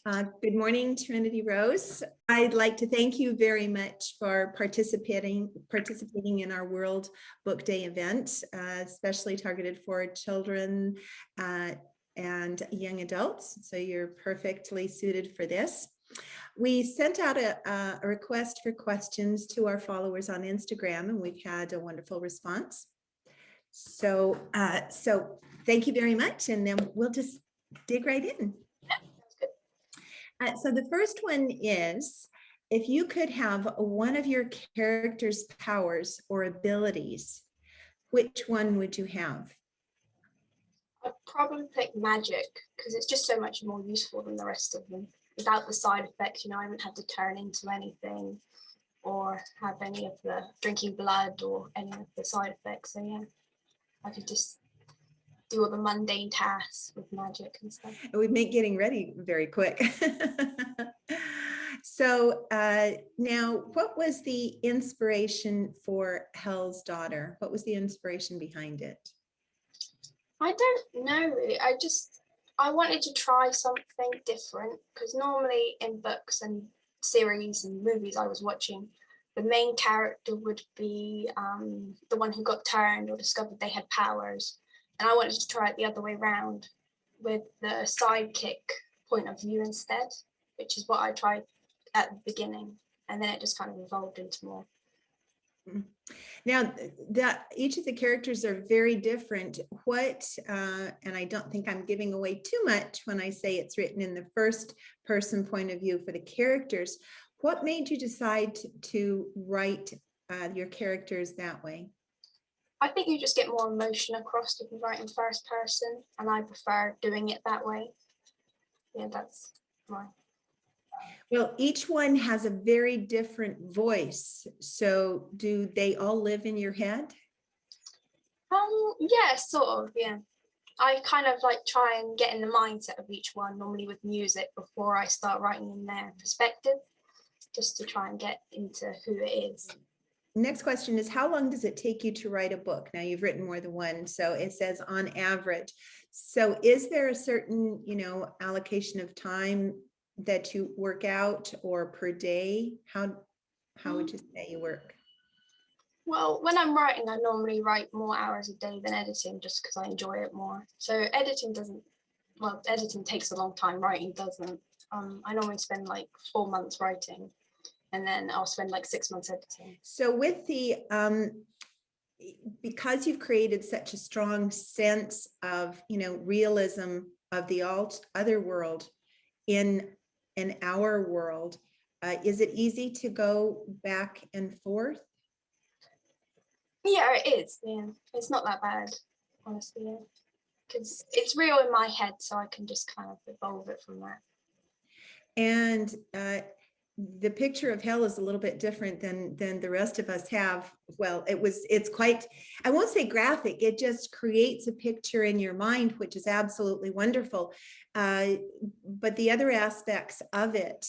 Good morning, Trinity Rose. I'd like to thank you very much for participating in our World Book Day event, especially targeted for children and young adults. So you're perfectly suited for this. We sent out a request for questions to our followers on Instagram, and we've had a wonderful response. So thank you very much, and then we'll just dig right in. So the first one is, if you could have one of your character's powers or abilities, which one would you have? I'd probably pick magic because it's just so much more useful than the rest of them. Without the side effects, I haven't had to turn into anything or have any of the drinking blood or any of the side effects. So yeah, I could just do all the mundane tasks with magic and stuff. It would make getting ready very quick. So now, what was the inspiration for Hell's Daughter? What was the inspiration behind it? I don't know. I wanted to try something different because normally in books and series and movies I was watching, the main character would be the one who got turned or discovered they had powers. And I wanted to try it the other way around with the sidekick point of view instead, which is what I tried at the beginning. And then it just kind of evolved into more. Now, each of the characters are very different. And I don't think I'm giving away too much when I say it's written in the first person point of view for the characters. What made you decide to write your characters that way? I think you just get more emotion across if you write in first person, and I prefer doing it that way. Yeah, that's why. Well, each one has a very different voice. So do they all live in your head? Yeah, sort of, yeah. I kind of like try and get in the mindset of each one, normally with music, before I start writing in their perspective, just to try and get into who it is. Next question is, how long does it take you to write a book? Now, you've written more than one, so it says on average. So is there a certain, allocation of time that you work out, or per day? How would you say you work? Well, when I'm writing, I normally write more hours a day than editing, just because I enjoy it more. So editing takes a long time, writing doesn't. I normally spend like 4 months writing, and then I'll spend like 6 months editing. So with the because you've created such a strong sense of realism of the other world in our world, is it easy to go back and forth? Yeah, it is. Yeah, it's not that bad, honestly, because it's real in my head, so I can just kind of evolve it from there. And the picture of hell is a little bit different than the rest of us have. Well, it's quite, I won't say graphic, it just creates a picture in your mind, which is absolutely wonderful. But the other aspects of it,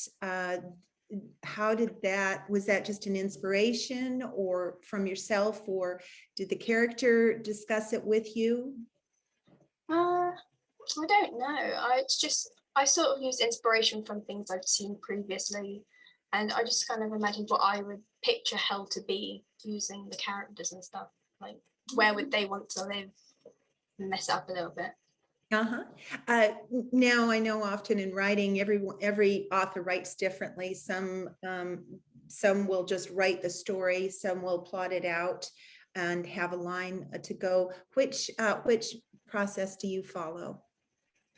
was that just an inspiration or from yourself, or did the character discuss it with you? I don't know. I sort of use inspiration from things I've seen previously, and I just kind of imagined what I would picture hell to be using the characters and stuff. Like, where would they want to live? And mess it up a little bit. Now, I know often in writing, every author writes differently. Some will just write the story, some will plot it out and have a line to go. Which process do you follow?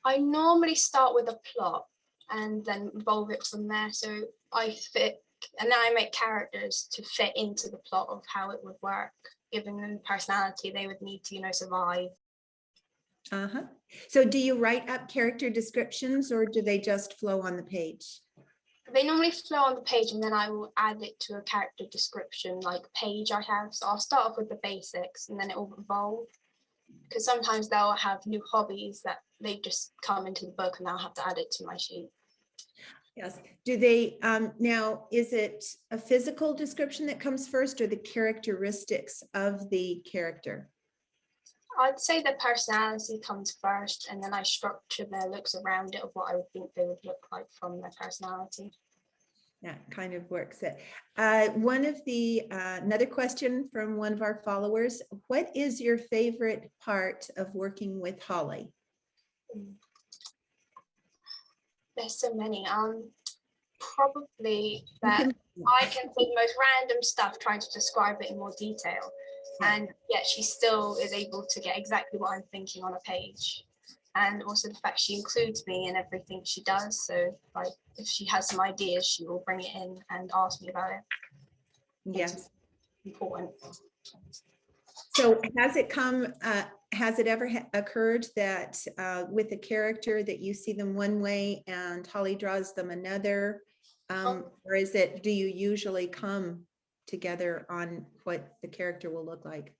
I normally start with a plot and then evolve it from there. So and then I make characters to fit into the plot of how it would work, giving them personality they would need to, survive. So do you write up character descriptions, or do they just flow on the page? They normally flow on the page, and then I will add it to a character description like page I have. So I'll start off with the basics, and then it will evolve. Because sometimes they'll have new hobbies that they just come into the book, and I'll have to add it to my sheet. Yes. Do they, now, is it a physical description that comes first, or the characteristics of the character? I'd say the personality comes first, and then I structure their looks around it of what I would think they would look like from their personality. That kind of works it. Another question from one of our followers: what is your favorite part of working with Holly? There's so many. Probably that I can say the most random stuff trying to describe it in more detail, and yet she still is able to get exactly what I'm thinking on a page. And also the fact she includes me in everything she does. So like if she has some ideas, she will bring it in and ask me about it. Yes. It's important. So has it ever occurred that with a character that you see them one way and Holly draws them another? Or do you usually come together on what the character will look like?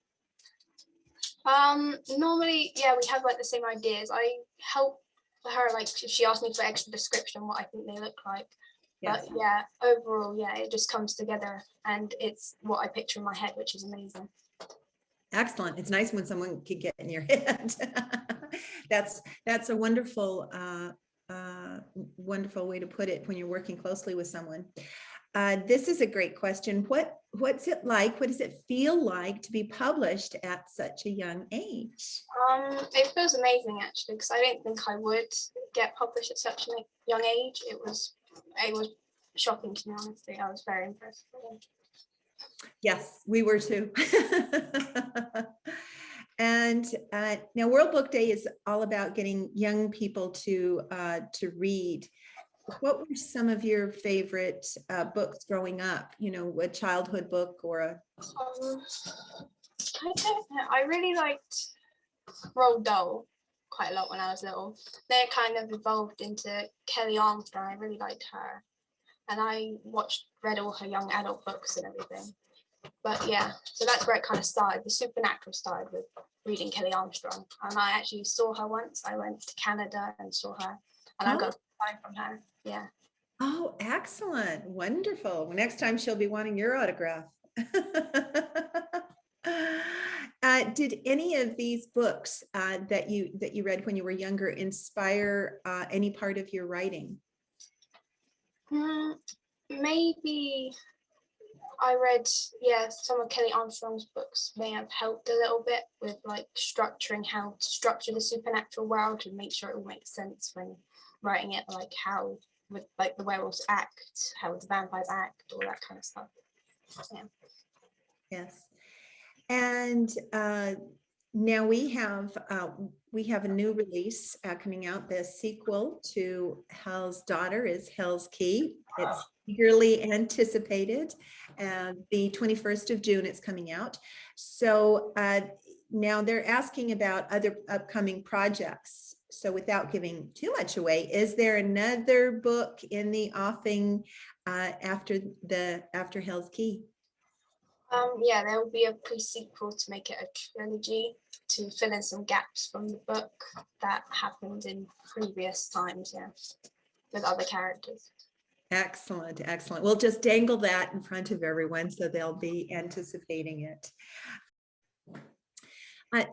Normally, yeah, we have like the same ideas. I help her, like if she asks me for extra description what I think they look like. Yes. But yeah, overall, yeah, it just comes together and it's what I picture in my head, which is amazing. Excellent. It's nice when someone can get in your head. That's a wonderful wonderful way to put it when you're working closely with someone. This is a great question. What's it like? What does it feel like to be published at such a young age? It feels amazing actually, because I didn't think I would get published at such a young age. It was shocking to me, honestly. I was very impressed. Yes, we were too. And now World Book Day is all about getting young people to read. What were some of your favorite books growing up? You know, a childhood book or a... I don't know. I really liked Roald Dahl quite a lot when I was little. Then it kind of evolved into Kelly Armstrong. I really liked her. And I read all her young adult books and everything. But yeah, so that's where it kind of started. The supernatural started with reading Kelly Armstrong. And I actually saw her once. I went to Canada and saw her. And I got a sign from her. Yeah. Oh, excellent. Wonderful. Next time she'll be wanting your autograph. Did any of these books that you read when you were younger inspire any part of your writing? Maybe I read, yeah, some of Kelly Armstrong's books may have helped a little bit with like structuring how to structure the supernatural world and make sure it will make sense when writing it, like how would like the werewolves act, how would the vampires act, all that kind of stuff. Yeah. Yes. And now we have a new release coming out. The sequel to Hell's Daughter is Hell's Key. It's eagerly anticipated. The 21st of June it's coming out. So now they're asking about other upcoming projects. So without giving too much away, is there another book in the offing after Hell's Key? Yeah, there will be a pre-sequel to make it a trilogy to fill in some gaps from the book that happened in previous times, yeah, with other characters. Excellent, excellent. We'll just dangle that in front of everyone so they'll be anticipating it.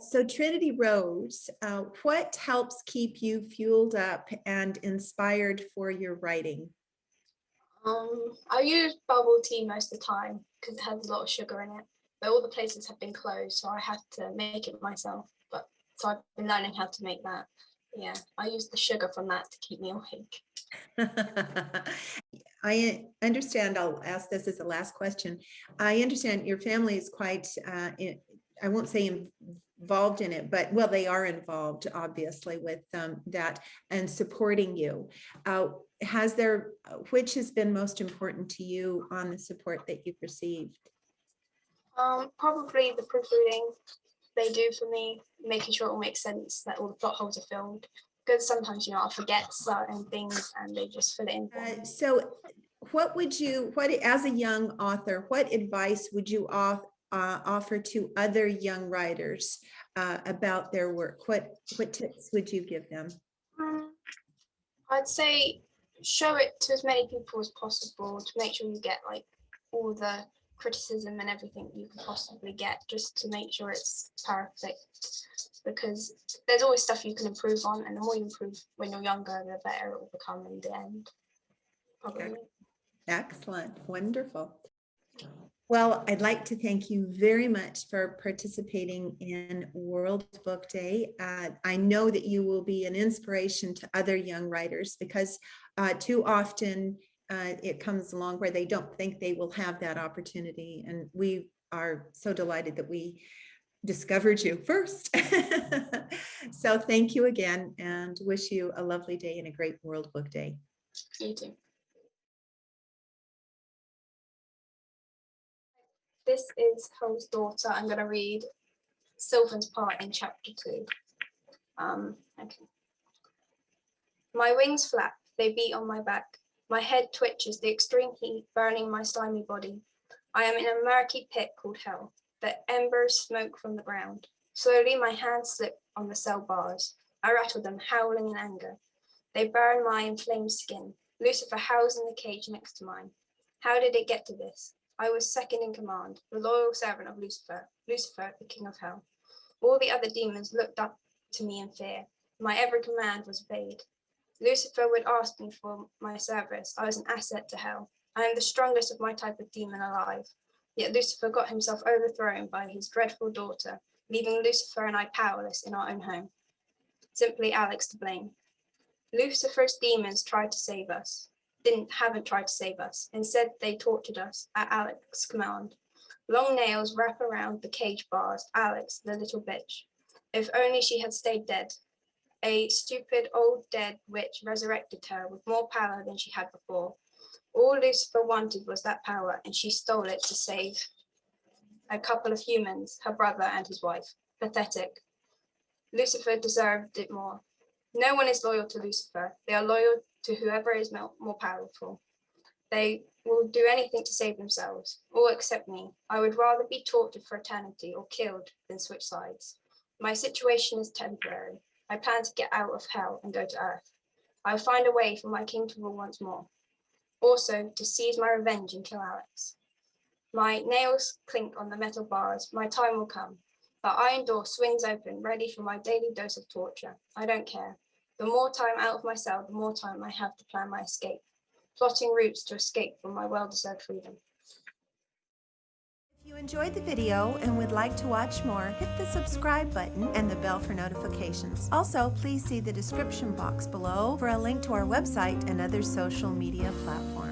So Trinity Rose, what helps keep you fueled up and inspired for your writing? I use bubble tea most of the time because it has a lot of sugar in it, but all the places have been closed, so I had to make it myself. So I've been learning how to make that. Yeah, I use the sugar from that to keep me awake. I understand. I'll ask this as the last question. I understand your family is quite, I won't say involved in it, but well, they are involved obviously with that and supporting you. Which has been most important to you on the support that you've received? Probably the proofreading they do for me, making sure it all makes sense, that all the plot holes are filled. Because sometimes, I'll forget certain things and they just fill it in. So as a young author, what advice would you offer to other young writers about their work? What tips would you give them? I'd say show it to as many people as possible to make sure you get like all the criticism and everything you can possibly get, just to make sure it's perfect, because there's always stuff you can improve on, and the more you improve when you're younger, the better it will become in the end, probably. Excellent. Wonderful. Well, I'd like to thank you very much for participating in World Book Day. I know that you will be an inspiration to other young writers, because too often it comes along where they don't think they will have that opportunity. And we are so delighted that we discovered you first. So thank you again, and wish you a lovely day and a great World Book Day. You too. This is Hull's daughter. I'm going to read Sylvan's part in chapter 2. Okay. My wings flap, they beat on my back. My head twitches, the extreme heat burning my slimy body. I am in a murky pit called hell. The embers smoke from the ground. Slowly my hands slip on the cell bars. I rattle them, howling in anger. They burn my inflamed skin. Lucifer howls in the cage next to mine. How did it get to this? I was second in command, the loyal servant of Lucifer, Lucifer, the king of hell. All the other demons looked up to me in fear. My every command was obeyed. Lucifer would ask me for my service. I was an asset to hell. I am the strongest of my type of demon alive. Yet Lucifer got himself overthrown by his dreadful daughter, leaving Lucifer and I powerless in our own home. Simply Alex to blame. Lucifer's demons tried to save us. Haven't tried to save us. Instead, they tortured us at Alex's command. Long nails wrap around the cage bars. Alex, the little bitch. If only she had stayed dead. A stupid old dead witch resurrected her with more power than she had before. All Lucifer wanted was that power, and she stole it to save a couple of humans, her brother and his wife. Pathetic. Lucifer deserved it more. No one is loyal to Lucifer. They are loyal to whoever is more powerful. They will do anything to save themselves, all except me. I would rather be tortured for eternity or killed than switch sides. My situation is temporary. I plan to get out of hell and go to earth. I will find a way for my king to rule once more. Also, to seize my revenge and kill Alex. My nails clink on the metal bars. My time will come. The iron door swings open, ready for my daily dose of torture. I don't care. The more time out of my cell, the more time I have to plan my escape, plotting routes to escape from my well-deserved freedom. If you enjoyed the video and would like to watch more, hit the subscribe button and the bell for notifications. Also, please see the description box below for a link to our website and other social media platforms.